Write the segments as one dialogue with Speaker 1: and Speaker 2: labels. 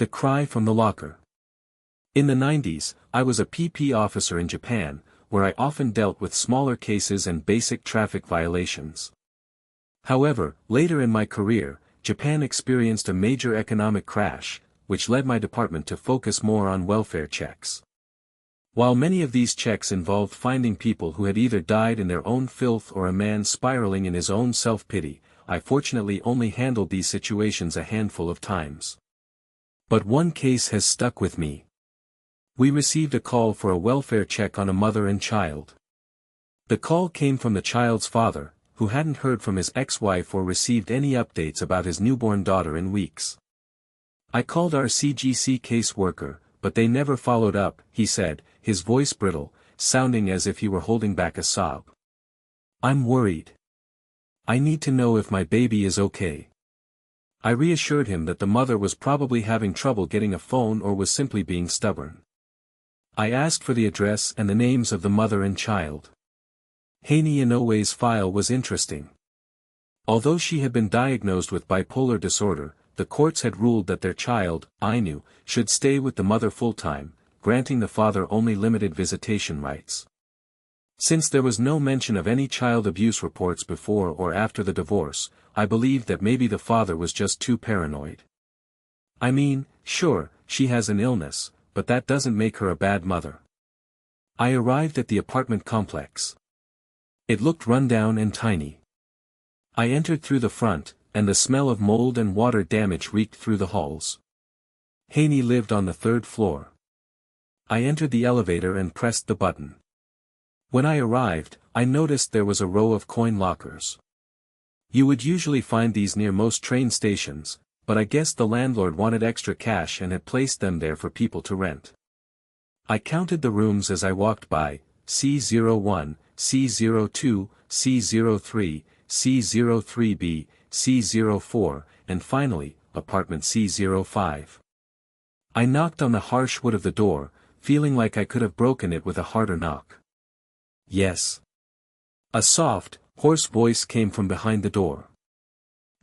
Speaker 1: The cry from the locker. In the 90s, I was a PP officer in Japan, where I often dealt with smaller cases and basic traffic violations. However, later in my career, Japan experienced a major economic crash, which led my department to focus more on welfare checks. While many of these checks involved finding people who had either died in their own filth or a man spiraling in his own self-pity, I fortunately only handled these situations a handful of times. But one case has stuck with me. We received a call for a welfare check on a mother and child. The call came from the child's father, who hadn't heard from his ex-wife or received any updates about his newborn daughter in weeks. I called our CGC caseworker, but they never followed up, he said, his voice brittle, sounding as if he were holding back a sob. I'm worried. I need to know if my baby is okay. I reassured him that the mother was probably having trouble getting a phone or was simply being stubborn. I asked for the address and the names of the mother and child. Haney Inoue's file was interesting. Although she had been diagnosed with bipolar disorder, the courts had ruled that their child, Ainu, should stay with the mother full-time, granting the father only limited visitation rights. Since there was no mention of any child abuse reports before or after the divorce, I believed that maybe the father was just too paranoid. I mean, sure, she has an illness, but that doesn't make her a bad mother. I arrived at the apartment complex. It looked rundown and tiny. I entered through the front, and the smell of mold and water damage reeked through the halls. Haney lived on the 3rd floor. I entered the elevator and pressed the button. When I arrived, I noticed there was a row of coin lockers. You would usually find these near most train stations, but I guess the landlord wanted extra cash and had placed them there for people to rent. I counted the rooms as I walked by: C01, C02, C03, C03B, C04, and finally, apartment C05. I knocked on the harsh wood of the door, feeling like I could have broken it with a harder knock. Yes. A soft, hoarse voice came from behind the door.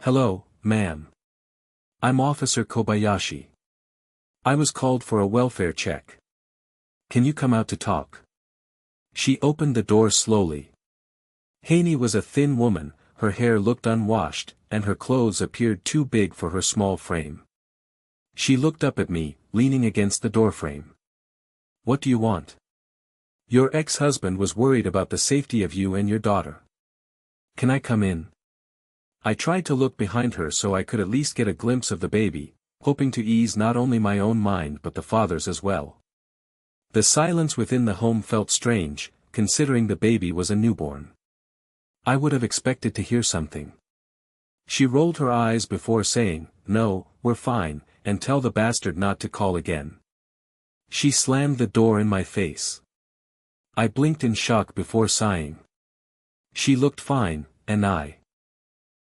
Speaker 1: Hello, ma'am. I'm Officer Kobayashi. I was called for a welfare check. Can you come out to talk? She opened the door slowly. Haney was a thin woman, her hair looked unwashed, and her clothes appeared too big for her small frame. She looked up at me, leaning against the doorframe. What do you want? Your ex-husband was worried about the safety of you and your daughter. Can I come in? I tried to look behind her so I could at least get a glimpse of the baby, hoping to ease not only my own mind but the father's as well. The silence within the home felt strange, considering the baby was a newborn. I would have expected to hear something. She rolled her eyes before saying, "No, we're fine, and tell the bastard not to call again." She slammed the door in my face. I blinked in shock before sighing. She looked fine, and I